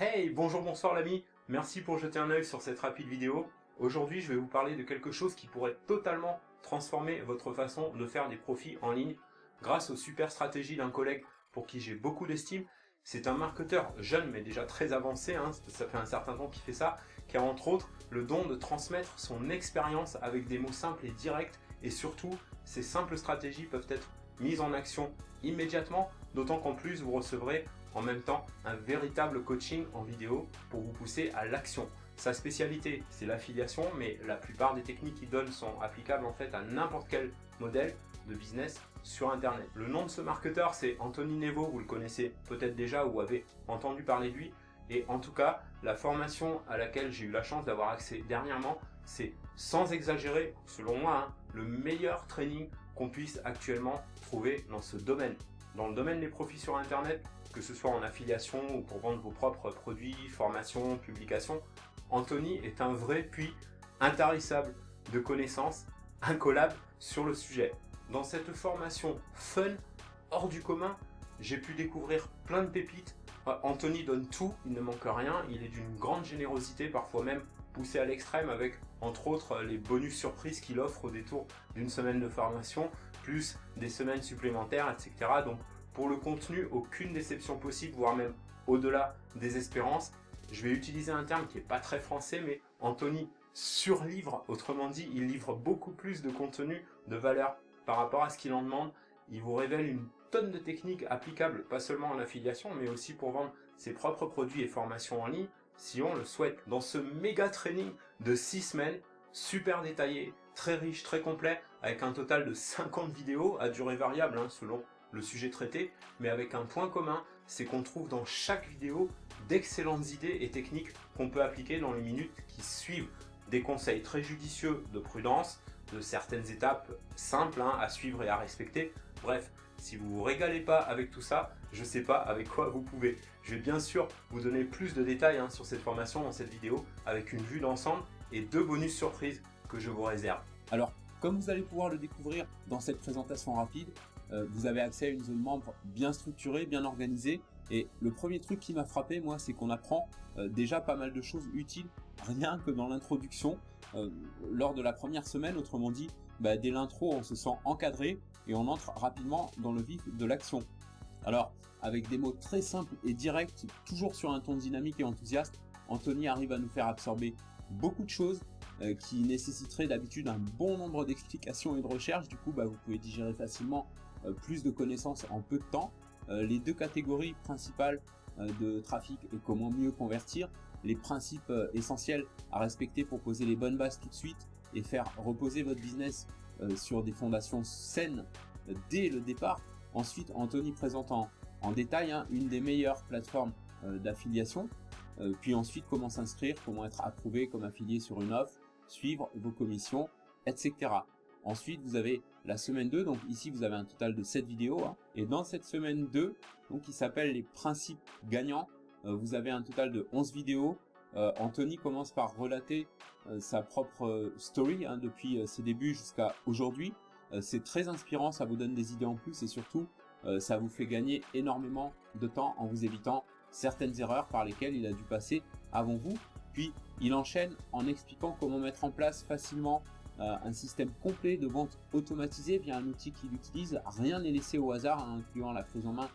Hey, bonjour, bonsoir l'ami, merci pour jeter un œil sur cette rapide vidéo. Aujourd'hui, je vais vous parler de quelque chose qui pourrait totalement transformer votre façon de faire des profits en ligne grâce aux super stratégies d'un collègue pour qui j'ai beaucoup d'estime. C'est un marketeur jeune mais déjà très avancé, ça fait un certain temps qu'il fait ça, qui a entre autres le don de transmettre son expérience avec des mots simples et directs, et surtout, ces simples stratégies peuvent être mises en action immédiatement, d'autant qu'en plus vous recevrez en même temps un véritable coaching en vidéo pour vous pousser à l'action. Sa spécialité, c'est l'affiliation, mais la plupart des techniques qu'il donne sont applicables en fait à n'importe quel modèle de business sur Internet. Le nom de ce marketeur, c'est Anthony Nevo, vous le connaissez peut-être déjà ou avez entendu parler de lui. Et en tout cas, la formation à laquelle j'ai eu la chance d'avoir accès dernièrement, c'est sans exagérer, selon moi, le meilleur training qu'on puisse actuellement trouver dans ce domaine. Dans le domaine des profits sur Internet, que ce soit en affiliation ou pour vendre vos propres produits, formations, publications, Anthony est un vrai puits intarissable de connaissances, incollable sur le sujet. Dans cette formation fun, hors du commun, j'ai pu découvrir plein de pépites. Anthony donne tout, il ne manque rien, il est d'une grande générosité, parfois même poussé à l'extrême avec, entre autres, les bonus surprises qu'il offre au détour d'une semaine de formation, plus des semaines supplémentaires, etc. Donc, pour le contenu, aucune déception possible, voire même au-delà des espérances. Je vais utiliser un terme qui n'est pas très français, mais Anthony surlivre, autrement dit, il livre beaucoup plus de contenu, de valeur par rapport à ce qu'il en demande. Il vous révèle une tonne de techniques applicables, pas seulement en affiliation, mais aussi pour vendre ses propres produits et formations en ligne, si on le souhaite. Dans ce méga training de 6 semaines, super détaillé, très riche, très complet, avec un total de 50 vidéos à durée variable selon le sujet traité, mais avec un point commun, c'est qu'on trouve dans chaque vidéo d'excellentes idées et techniques qu'on peut appliquer dans les minutes qui suivent. Des conseils très judicieux de prudence, de certaines étapes simples à suivre et à respecter. Bref, si vous vous régalez pas avec tout ça, je sais pas avec quoi vous pouvez. Je vais bien sûr vous donner plus de détails sur cette formation dans cette vidéo, avec une vue d'ensemble et 2 bonus surprises que je vous réserve. Alors, comme vous allez pouvoir le découvrir dans cette présentation rapide, vous avez accès à une zone membre bien structurée, bien organisée. Et le premier truc qui m'a frappé, moi, c'est qu'on apprend déjà pas mal de choses utiles, rien que dans l'introduction. Lors de la première semaine, autrement dit, dès l'intro, on se sent encadré et on entre rapidement dans le vif de l'action. Alors, avec des mots très simples et directs, toujours sur un ton dynamique et enthousiaste, Anthony arrive à nous faire absorber beaucoup de choses qui nécessiteraient d'habitude un bon nombre d'explications et de recherches. Du coup, vous pouvez digérer facilement plus de connaissances en peu de temps. Les 2 catégories principales de trafic et comment mieux convertir, les principes essentiels à respecter pour poser les bonnes bases tout de suite et faire reposer votre business sur des fondations saines dès le départ. Ensuite, Anthony présente en détail une des meilleures plateformes d'affiliation, puis ensuite comment s'inscrire, comment être approuvé comme affilié sur une offre, suivre vos commissions, etc. Ensuite, vous avez la semaine 2, donc ici vous avez un total de 7 vidéos, et dans cette semaine 2, donc qui s'appelle les principes gagnants, vous avez un total de 11 vidéos. Anthony commence par relater sa propre story depuis ses débuts jusqu'à aujourd'hui. C'est très inspirant, ça vous donne des idées en plus et surtout ça vous fait gagner énormément de temps en vous évitant certaines erreurs par lesquelles il a dû passer avant vous. Puis il enchaîne en expliquant comment mettre en place facilement un système complet de vente automatisé via un outil qu'il utilise. Rien n'est laissé au hasard, incluant la prise en main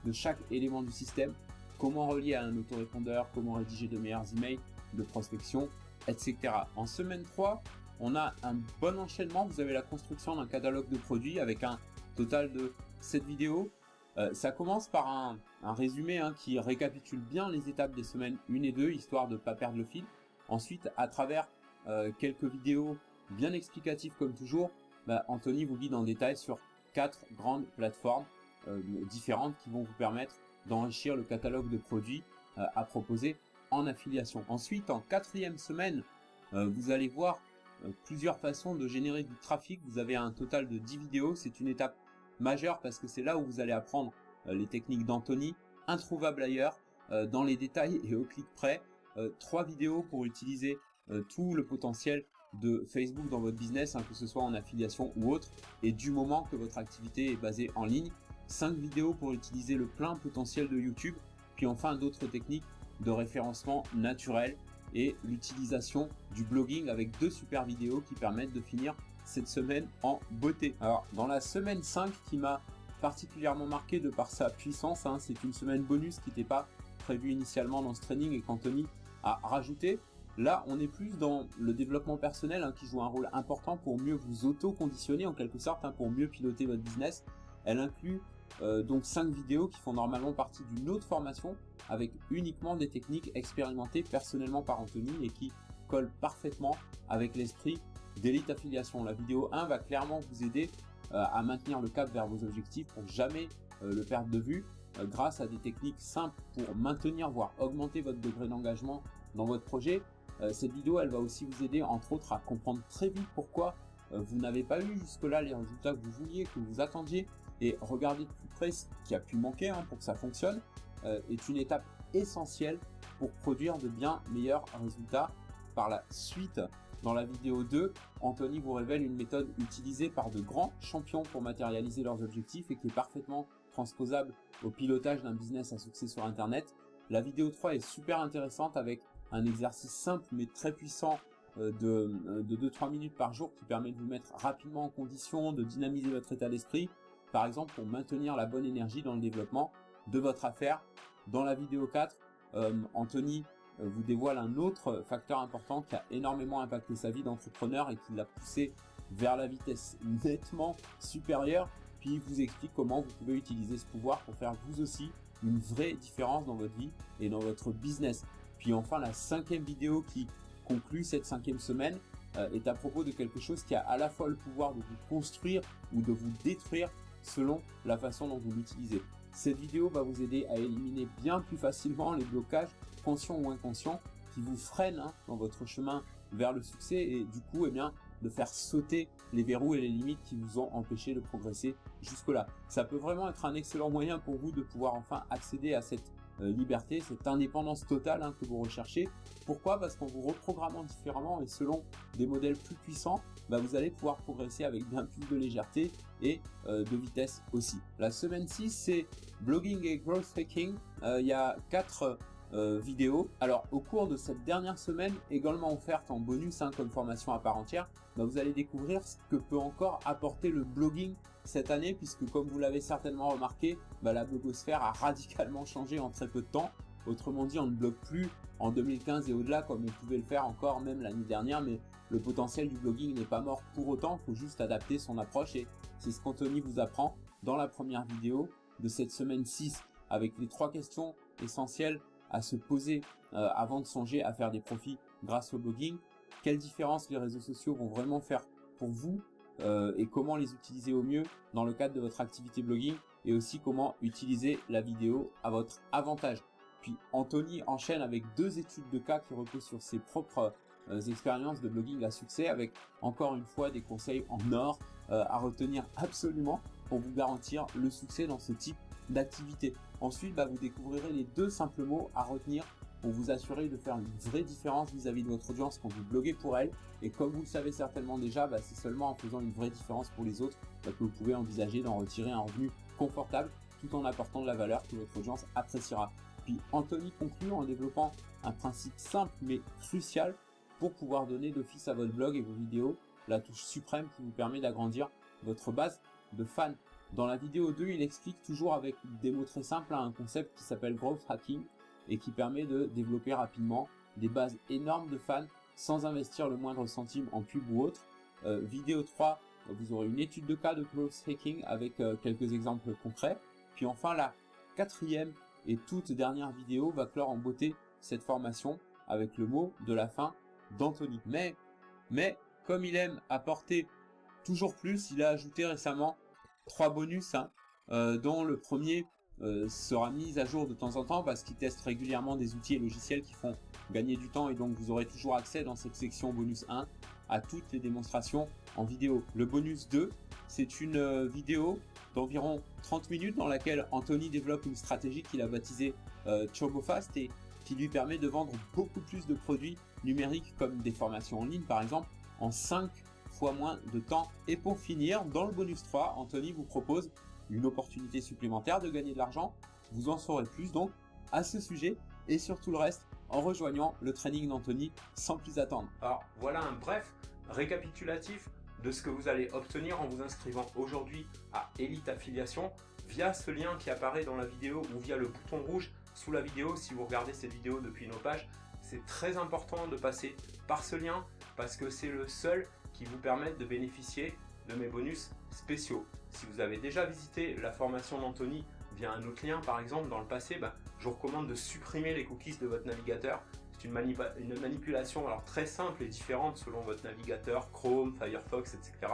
de chaque élément du système, comment relier à un autorépondeur, comment rédiger de meilleurs emails de prospection, etc. En semaine 3, on a un bon enchaînement. Vous avez la construction d'un catalogue de produits avec un total de 7 vidéos. Ça commence par un résumé qui récapitule bien les étapes des semaines 1 et 2, histoire de ne pas perdre le fil. Ensuite, à travers quelques vidéos bien explicatives comme toujours, Anthony vous guide en détail sur 4 grandes plateformes différentes qui vont vous permettre d'enrichir le catalogue de produits à proposer en affiliation. Ensuite, en 4e semaine, vous allez voir plusieurs façons de générer du trafic. Vous avez un total de 10 vidéos. C'est une étape majeure parce que c'est là où vous allez apprendre les techniques d'Anthony, introuvables ailleurs, dans les détails et au clic près. 3 vidéos pour utiliser tout le potentiel de Facebook dans votre business, que ce soit en affiliation ou autre, et du moment que votre activité est basée en ligne. 5 vidéos pour utiliser le plein potentiel de YouTube, puis enfin d'autres techniques de référencement naturel et l'utilisation du blogging avec 2 super vidéos qui permettent de finir cette semaine en beauté. Alors dans la semaine 5 qui m'a particulièrement marqué de par sa puissance, c'est une semaine bonus qui n'était pas prévue initialement dans ce training et qu'Anthony a rajouté. Là on est plus dans le développement personnel qui joue un rôle important pour mieux vous auto-conditionner en quelque sorte, pour mieux piloter votre business. Elle inclut donc 5 vidéos qui font normalement partie d'une autre formation avec uniquement des techniques expérimentées personnellement par Anthony et qui collent parfaitement avec l'esprit d'Elite Affiliation. La vidéo 1 va clairement vous aider à maintenir le cap vers vos objectifs pour jamais le perdre de vue grâce à des techniques simples pour maintenir voire augmenter votre degré d'engagement dans votre projet. Cette vidéo elle va aussi vous aider entre autres à comprendre très vite pourquoi vous n'avez pas eu jusque-là les résultats que vous vouliez, que vous attendiez, et regarder de plus près ce qui a pu manquer pour que ça fonctionne est une étape essentielle pour produire de bien meilleurs résultats par la suite. Dans la vidéo 2, Anthony vous révèle une méthode utilisée par de grands champions pour matérialiser leurs objectifs et qui est parfaitement transposable au pilotage d'un business à succès sur Internet. La vidéo 3 est super intéressante avec un exercice simple mais très puissant de 2-3 minutes par jour qui permet de vous mettre rapidement en condition, de dynamiser votre état d'esprit, par exemple pour maintenir la bonne énergie dans le développement de votre affaire. Dans la vidéo 4, Anthony vous dévoile un autre facteur important qui a énormément impacté sa vie d'entrepreneur et qui l'a poussé vers la vitesse nettement supérieure, puis il vous explique comment vous pouvez utiliser ce pouvoir pour faire vous aussi une vraie différence dans votre vie et dans votre business. Puis enfin la 5e vidéo qui conclut cette 5e semaine est à propos de quelque chose qui a à la fois le pouvoir de vous construire ou de vous détruire selon la façon dont vous l'utilisez. Cette vidéo va vous aider à éliminer bien plus facilement les blocages conscients ou inconscients qui vous freinent dans votre chemin vers le succès et du coup de faire sauter les verrous et les limites qui vous ont empêché de progresser jusque-là. Ça peut vraiment être un excellent moyen pour vous de pouvoir enfin accéder à cette liberté, cette indépendance totale que vous recherchez. Pourquoi? Parce qu'en vous reprogrammant différemment et selon des modèles plus puissants, vous allez pouvoir progresser avec bien plus de légèreté et de vitesse aussi. La semaine 6, c'est blogging et growth hacking. Il y a 4 vidéos. Alors au cours de cette dernière semaine, également offerte en bonus comme formation à part entière, vous allez découvrir ce que peut encore apporter le blogging cette année, puisque comme vous l'avez certainement remarqué, la blogosphère a radicalement changé en très peu de temps. Autrement dit, on ne blogue plus en 2015 et au-delà comme on pouvait le faire encore même l'année dernière, mais le potentiel du blogging n'est pas mort pour autant, il faut juste adapter son approche et c'est ce qu'Anthony vous apprend dans la première vidéo de cette semaine 6 avec les 3 questions essentielles à se poser avant de songer à faire des profits grâce au blogging. Quelle différence les réseaux sociaux vont vraiment faire pour vous et comment les utiliser au mieux dans le cadre de votre activité blogging et aussi comment utiliser la vidéo à votre avantage. Puis Anthony enchaîne avec 2 études de cas qui reposent sur ses propres expériences de blogging à succès avec encore une fois des conseils en or à retenir absolument pour vous garantir le succès dans ce type d'activité. Ensuite, vous découvrirez les 2 simples mots à retenir pour vous assurer de faire une vraie différence vis-à-vis de votre audience quand vous bloguez pour elle. Et comme vous le savez certainement déjà, c'est seulement en faisant une vraie différence pour les autres que vous pouvez envisager d'en retirer un revenu confortable tout en apportant de la valeur que votre audience appréciera. Puis Anthony conclut en développant un principe simple mais crucial pour pouvoir donner d'office à votre blog et vos vidéos la touche suprême qui vous permet d'agrandir votre base de fans. Dans la vidéo 2, il explique toujours avec des mots très simples un concept qui s'appelle growth hacking et qui permet de développer rapidement des bases énormes de fans sans investir le moindre centime en pub ou autre. Vidéo 3, vous aurez une étude de cas de growth hacking avec quelques exemples concrets. Puis enfin, la 4e et toute dernière vidéo va clore en beauté cette formation avec le mot de la fin d'Anthony. Mais comme il aime apporter toujours plus, il a ajouté récemment 3 bonus dont le premier sera mis à jour de temps en temps parce qu'il teste régulièrement des outils et logiciels qui font gagner du temps et donc vous aurez toujours accès dans cette section bonus 1 à toutes les démonstrations en vidéo. Le bonus 2, c'est une vidéo d'environ 30 minutes dans laquelle Anthony développe une stratégie qu'il a baptisée TurboFast et qui lui permet de vendre beaucoup plus de produits numériques comme des formations en ligne par exemple en 5 fois moins de temps. Et pour finir, dans le bonus 3, Anthony vous propose une opportunité supplémentaire de gagner de l'argent. Vous en saurez plus donc à ce sujet et sur tout le reste en rejoignant le training d'Anthony sans plus attendre. Alors voilà un bref récapitulatif de ce que vous allez obtenir en vous inscrivant aujourd'hui à Elite Affiliation via ce lien qui apparaît dans la vidéo ou via le bouton rouge sous la vidéo si vous regardez cette vidéo depuis nos pages. C'est très important de passer par ce lien parce que c'est le seul qui vous permet de bénéficier de mes bonus spéciaux. Si vous avez déjà visité la formation d'Anthony via un autre lien par exemple dans le passé, je vous recommande de supprimer les cookies de votre navigateur. C'est une manipulation alors très simple et différente selon votre navigateur, Chrome, Firefox, etc.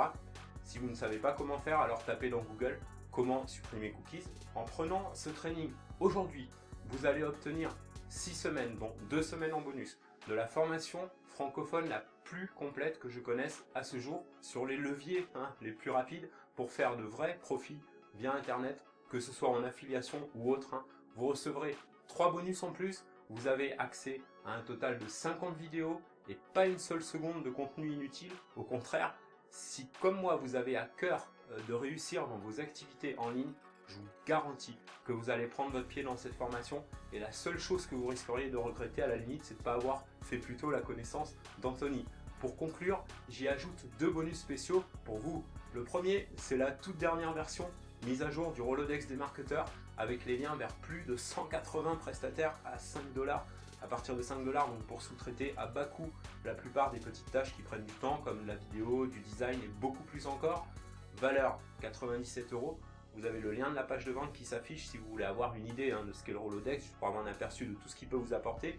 Si vous ne savez pas comment faire, alors tapez dans Google comment supprimer cookies. En prenant ce training aujourd'hui, vous allez obtenir 6 semaines, dont 2 semaines en bonus, de la formation francophone la plus complète que je connaisse à ce jour sur les leviers les plus rapides pour faire de vrais profits via Internet, que ce soit en affiliation ou autre. Vous recevrez 3 bonus en plus, vous avez accès à un total de 50 vidéos et pas une seule seconde de contenu inutile. Au contraire, si comme moi vous avez à cœur de réussir dans vos activités en ligne, je vous garantis que vous allez prendre votre pied dans cette formation et la seule chose que vous risqueriez de regretter à la limite, c'est de ne pas avoir fait plus tôt la connaissance d'Anthony. Pour conclure, j'y ajoute 2 bonus spéciaux pour vous. Le premier, c'est la toute dernière version mise à jour du Rolodex des marketeurs avec les liens vers plus de 180 prestataires à 5$. À partir de 5$, donc pour sous-traiter à bas coût la plupart des petites tâches qui prennent du temps comme la vidéo, du design et beaucoup plus encore. Valeur 97€. Vous avez le lien de la page de vente qui s'affiche si vous voulez avoir une idée de ce qu'est le Rolodex, pour avoir un aperçu de tout ce qu'il peut vous apporter.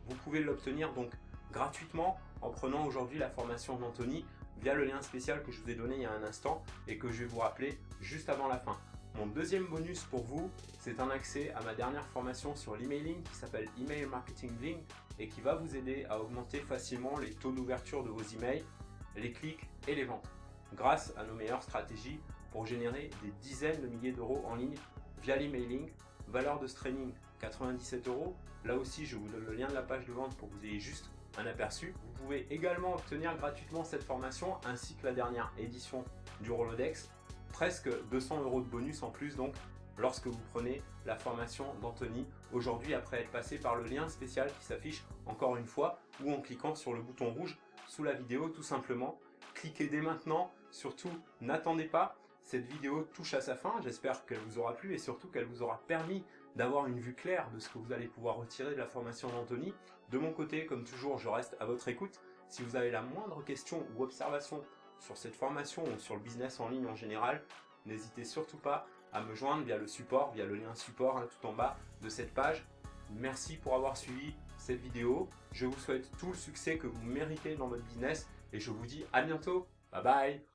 Vous pouvez l'obtenir donc gratuitement en prenant aujourd'hui la formation d'Anthony via le lien spécial que je vous ai donné il y a un instant et que je vais vous rappeler juste avant la fin. Mon deuxième bonus pour vous, c'est un accès à ma dernière formation sur l'emailing qui s'appelle Email Marketing Bling et qui va vous aider à augmenter facilement les taux d'ouverture de vos emails, les clics et les ventes grâce à nos meilleures stratégies pour générer des dizaines de milliers d'euros en ligne via l'emailing. Valeur de ce training 97€. Là aussi, je vous donne le lien de la page de vente pour que vous ayez juste un aperçu. Vous pouvez également obtenir gratuitement cette formation ainsi que la dernière édition du Rolodex. Presque 200€ de bonus en plus donc lorsque vous prenez la formation d'Anthony aujourd'hui après être passé par le lien spécial qui s'affiche encore une fois ou en cliquant sur le bouton rouge sous la vidéo tout simplement. Cliquez dès maintenant, surtout n'attendez pas. Cette vidéo touche à sa fin, j'espère qu'elle vous aura plu et surtout qu'elle vous aura permis d'avoir une vue claire de ce que vous allez pouvoir retirer de la formation d'Anthony. De mon côté, comme toujours, je reste à votre écoute. Si vous avez la moindre question ou observation sur cette formation ou sur le business en ligne en général, n'hésitez surtout pas à me joindre via le support, via le lien support tout en bas de cette page. Merci pour avoir suivi cette vidéo. Je vous souhaite tout le succès que vous méritez dans votre business et je vous dis à bientôt. Bye bye.